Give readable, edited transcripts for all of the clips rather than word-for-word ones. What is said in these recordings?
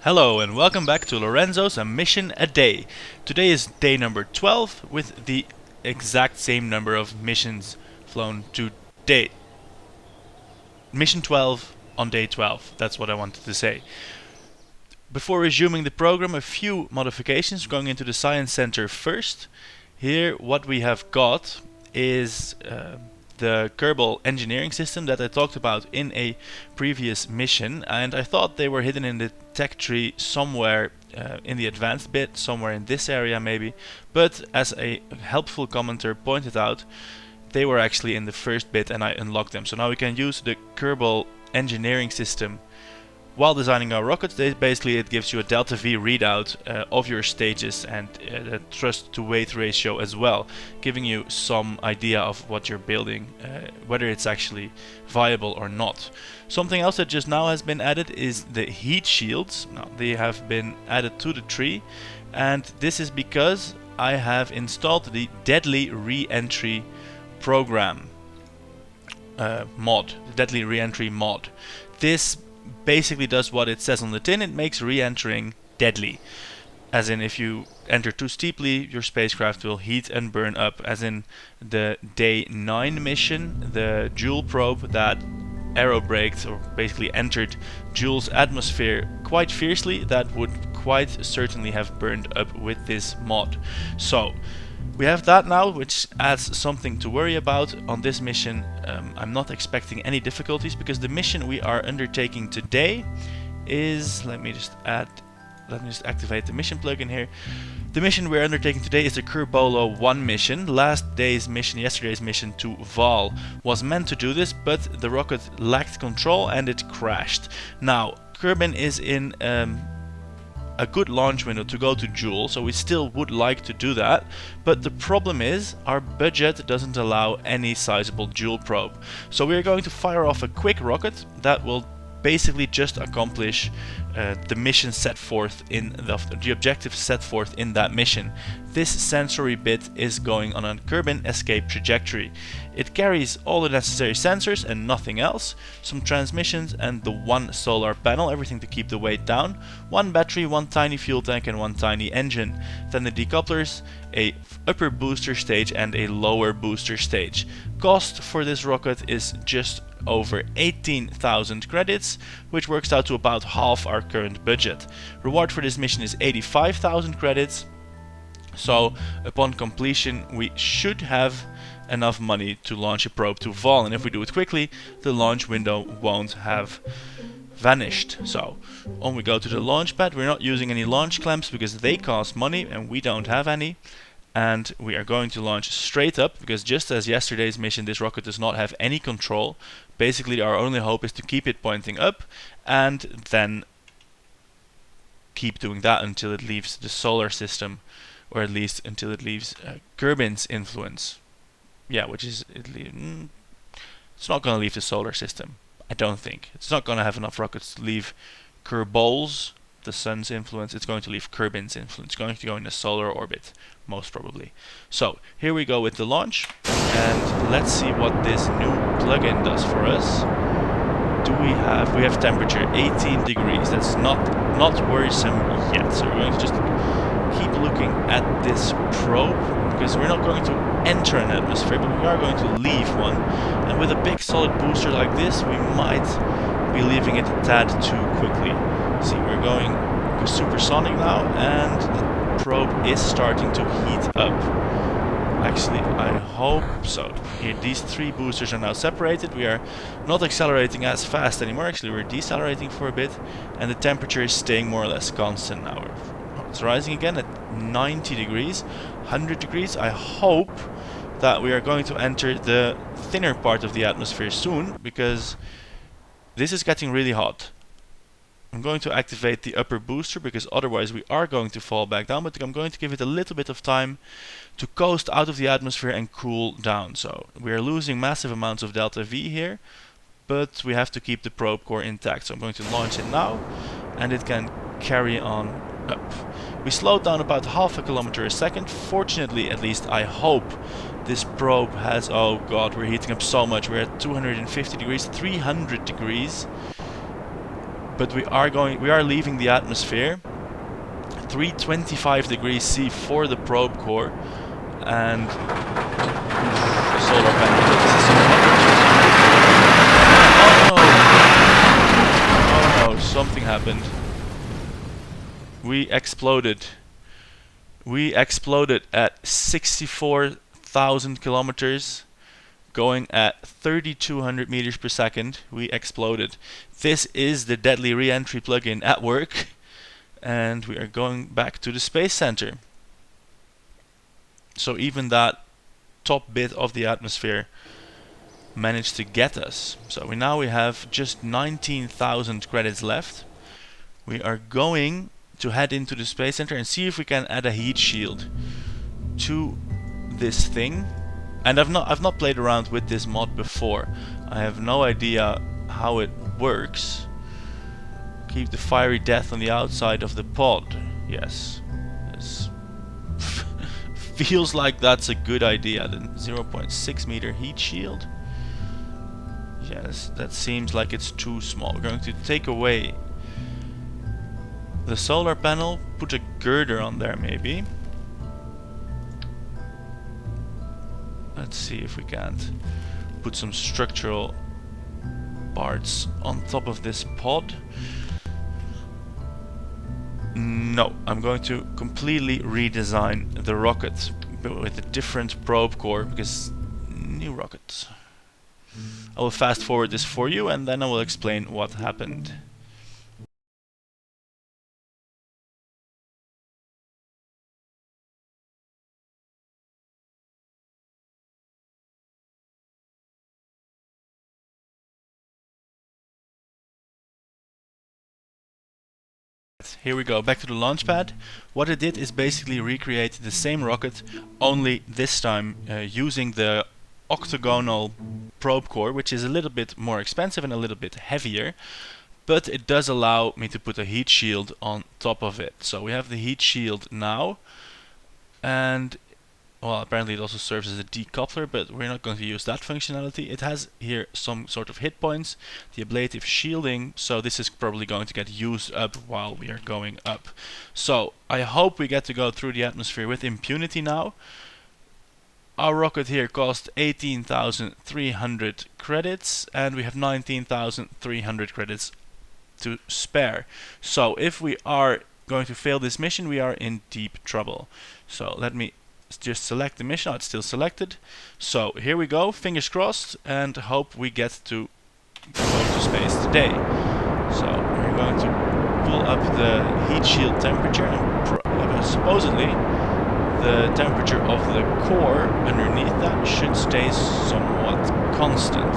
Hello and welcome back to Lorenzo's A Mission a Day. Today is day number 12 with the exact same number of missions flown to date. Mission 12 on day 12, that's what I wanted to say. Before resuming the program, a few modifications going into the Science Center first. Here what we have got is the Kerbal engineering system that I talked about in a previous mission, and I thought they were hidden in the tech tree somewhere in the advanced bit, somewhere in this area maybe, but as a helpful commenter pointed out, they were actually in the first bit and I unlocked them. So now we can use the Kerbal engineering system while designing our rockets. Basically it gives you a delta V readout of your stages and a thrust to weight ratio as well, giving you some idea of what you're building, whether it's actually viable or not. Something else that just now has been added is the heat shields. Now they have been added to the tree, and this is because I have installed the Deadly Re-entry program mod, the Deadly Re-entry mod. This basically does what it says on the tin. It makes re-entering deadly, as in if you enter too steeply your spacecraft will heat and burn up, as in the day 9 mission, the Joule probe that aerobraked or basically entered Joule's atmosphere quite fiercely, that would quite certainly have burned up with this mod. So we have that now, which adds something to worry about on this mission. I'm not expecting any difficulties because the mission we are undertaking today is, let me just activate the mission plugin here. The mission we're undertaking today is the Kerbal 1 mission. Yesterday's mission to Val was meant to do this, but the rocket lacked control and it crashed. Now, Kerbin is in a good launch window to go to Joule, so we still would like to do that, but the problem is our budget doesn't allow any sizable Joule probe. So we are going to fire off a quick rocket that will basically just accomplish the mission set forth in the objective set forth in that mission. This sensory bit is going on a Kerbin escape trajectory. It carries all the necessary sensors and nothing else, some transmissions and the one solar panel, everything to keep the weight down, one battery, one tiny fuel tank and one tiny engine, then the decouplers, a upper booster stage and a lower booster stage. Cost for this rocket is just over 18,000 credits, which works out to about half our current budget. Reward for this mission is 85,000 credits, so upon completion we should have enough money to launch a probe to Val, and if we do it quickly the launch window won't have vanished. So when we go to the launch pad, we're not using any launch clamps because they cost money and we don't have any. And we are going to launch straight up because just as yesterday's mission, this rocket does not have any control. Basically our only hope is to keep it pointing up and then keep doing that until it leaves the solar system, or at least until it leaves Kerbin's influence. Yeah, which is it's not going to leave the solar system, I don't think. It's not going to have enough rockets to leave Kerbal's, the sun's influence. It's going to leave Kerbin's influence. It's going to go in a solar orbit, most probably. So here we go with the launch, and let's see what this new plugin does for us. We have temperature 18 degrees. That's not worrisome yet. So we're going to just keep looking at this probe, because we're not going to enter an atmosphere, but we are going to leave one. And with a big solid booster like this, we might be leaving it a tad too quickly. See, we're going supersonic now, and the probe is starting to heat up. Actually, I hope so. Here, these three boosters are now separated. We are not accelerating as fast anymore. Actually, we're decelerating for a bit, and the temperature is staying more or less constant now. It's rising again at 90 degrees, 100 degrees. I hope that we are going to enter the thinner part of the atmosphere soon, because this is getting really hot. I'm going to activate the upper booster because otherwise we are going to fall back down, but I'm going to give it a little bit of time to coast out of the atmosphere and cool down. So we are losing massive amounts of delta V here, but we have to keep the probe core intact. So I'm going to launch it now, and it can carry on up. We slowed down about half a kilometer a second. Fortunately, at least I hope, this probe has, oh god, we're heating up so much. We're at 250 degrees, 300 degrees. but we are leaving the atmosphere. 325 degrees C for the probe core, and the solar panel. Oh no, something happened. We exploded. We exploded at 64,000 kilometers, going at 3,200 meters per second. We exploded. This is the deadly re-entry plugin at work, and we are going back to the Space Center. So even that top bit of the atmosphere managed to get us. So now we have just 19,000 credits left. We are going to head into the Space Center and see if we can add a heat shield to this thing. And I've not played around with this mod before. I have no idea how it works. Keep the fiery death on the outside of the pod. Yes. Feels like that's a good idea. The 0.6 meter heat shield. Yes, that seems like it's too small. We're going to take away the solar panel, put a girder on there maybe. Let's see if we can't put some structural parts on top of this pod. No, I'm going to completely redesign the rocket with a different probe core, because new rocket. I will fast forward this for you and then I will explain what happened. Here we go, back to the launch pad. What it did is basically recreate the same rocket, only this time using the octagonal probe core, which is a little bit more expensive and a little bit heavier, but it does allow me to put a heat shield on top of it. So we have the heat shield now, and well, apparently it also serves as a decoupler, but we're not going to use that functionality. It has here some sort of hit points, the ablative shielding, so this is probably going to get used up while we are going up. So I hope we get to go through the atmosphere with impunity now. Our rocket here cost 18,300 credits, and we have 19,300 credits to spare. So if we are going to fail this mission, we are in deep trouble. So let me just select the mission. Oh, it's still selected. So here we go, fingers crossed, and hope we get to go to space today. So we're going to pull up the heat shield temperature, and supposedly the temperature of the core underneath that should stay somewhat constant,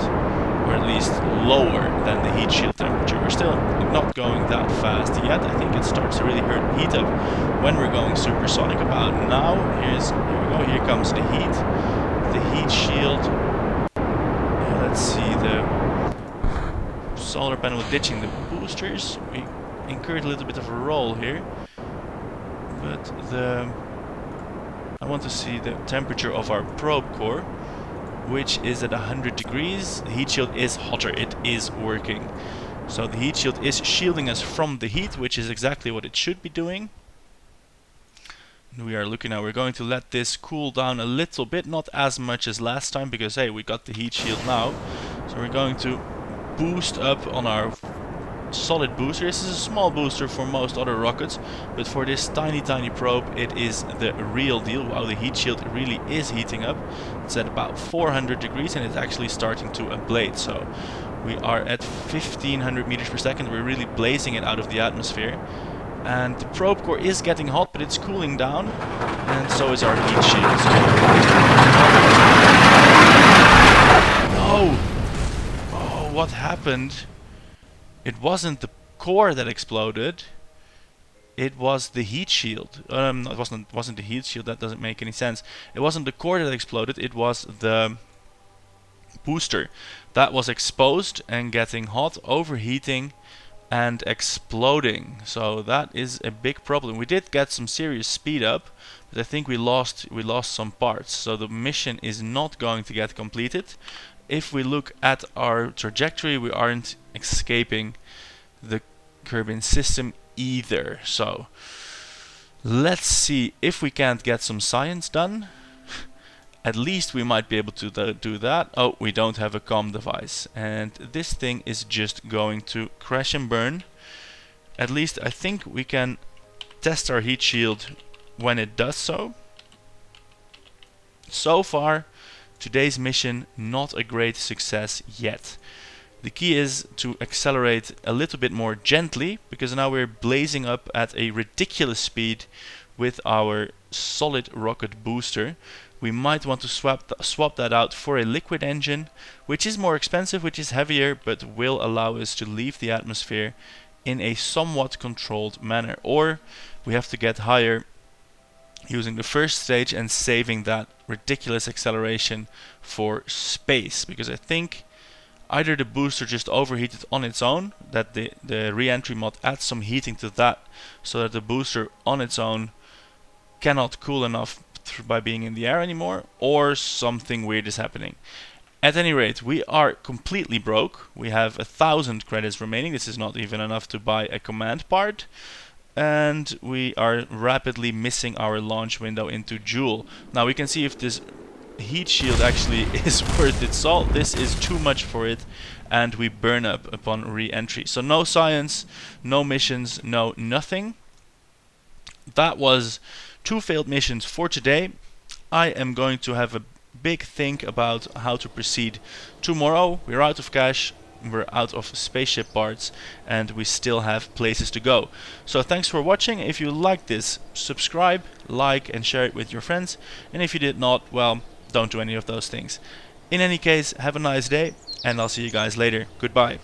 or at least lower than the heat shield temperature. We're still not going that fast yet. I think it starts to really heat up when we're going supersonic about now. Here we go, here comes the heat. The heat shield. Let's see, the solar panel ditching the boosters. We incurred a little bit of a roll here, but I want to see the temperature of our probe core, which is at 100 degrees. The heat shield is hotter, it is working. So the heat shield is shielding us from the heat, which is exactly what it should be doing. And we are looking now, we're going to let this cool down a little bit, not as much as last time, because hey, we got the heat shield now. So we're going to boost up on our solid booster. This is a small booster for most other rockets, but for this tiny probe it is the real deal. Wow, the heat shield really is heating up. It's at about 400 degrees and it's actually starting to ablate. So we are at 1500 meters per second. We're really blazing it out of the atmosphere. And the probe core is getting hot, but it's cooling down, and so is our heat shield. No! Oh, what happened? It wasn't the core that exploded. It was the heat shield. No, it wasn't the heat shield. That doesn't make any sense. It wasn't the core that exploded. It was the booster that was exposed and getting hot, overheating, and exploding. So that is a big problem. We did get some serious speed up, but I think we lost some parts. So the mission is not going to get completed. If we look at our trajectory, we aren't escaping the Kerbin system either. So let's see if we can't get some science done. At least we might be able to do that. Oh, we don't have a comm device, and this thing is just going to crash and burn. At least I think we can test our heat shield when it does so. So far, today's mission not a great success yet. The key is to accelerate a little bit more gently, because now we're blazing up at a ridiculous speed with our solid rocket booster. We might want to swap that out for a liquid engine, which is more expensive, which is heavier, but will allow us to leave the atmosphere in a somewhat controlled manner. Or we have to get higher using the first stage and saving that ridiculous acceleration for space, because I think either the booster just overheated on its own, that the re-entry mod adds some heating to that so that the booster on its own cannot cool enough by being in the air anymore, or something weird is happening. At any rate, we are completely broke. We have 1,000 credits remaining. This is not even enough to buy a command part. And we are rapidly missing our launch window into Joule. Now we can see if this heat shield actually is worth its salt. This is too much for it, and we burn up upon re-entry. So no science, no missions, no nothing. That was 2 failed missions for today. I am going to have a big think about how to proceed tomorrow. We're out of cash, we're out of spaceship parts, and we still have places to go. So thanks for watching. If you liked this, subscribe, like, and share it with your friends. And if you did not, well, don't do any of those things. In any case, have a nice day, and I'll see you guys later. Goodbye.